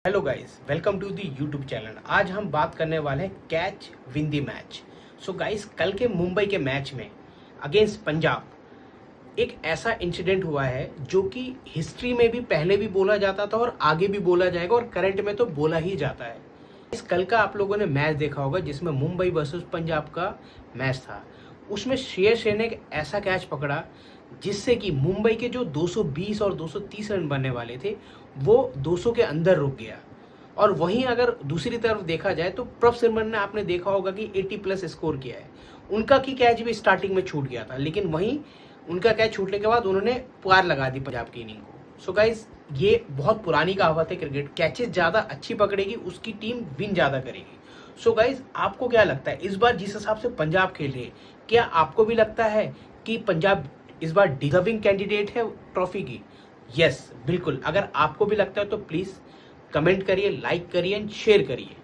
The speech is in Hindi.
Hello guys, welcome to the YouTube channel. आज हम बात करने वाले हैं catch win the match. So guys, कल के मुंबई के मैच में अगेंस्ट पंजाब एक ऐसा इंसिडेंट हुआ है जो कि हिस्ट्री में भी पहले भी बोला जाता था और आगे भी बोला जाएगा और करंट में तो बोला ही जाता है। इस कल का आप लोगों ने मैच देखा होगा जिसमें मुंबई वर्सेस पंजाब का मैच था। उसमें श्रेयस अय्यर ने एक ऐसा कैच पकड़ा जिससे कि मुंबई के जो 220 और 230 रन बनने वाले थे वो 200 के अंदर रुक गया। और वहीं अगर दूसरी तरफ देखा जाए तो प्रभ सिमरन ने आपने देखा होगा कि 80 प्लस स्कोर किया है। उनका की कैच भी स्टार्टिंग में छूट गया था, लेकिन वहीं उनका कैच छूटने के बाद उन्होंने पार लगा दी पंजाब की इनिंग को। सो गाइज, ये बहुत पुरानी कहावत है, क्रिकेट कैचेस ज़्यादा अच्छी पकड़ेगी उसकी टीम विन ज़्यादा करेगी। सो गाइज, आपको क्या लगता है इस बार जिस हिसाब से पंजाब खेल रही है, क्या आपको भी लगता है कि पंजाब इस बार डिजर्विंग कैंडिडेट है ट्रॉफी की? यस, बिल्कुल। अगर आपको भी लगता है तो प्लीज़ कमेंट करिए, लाइक करिए एंड शेयर करिए।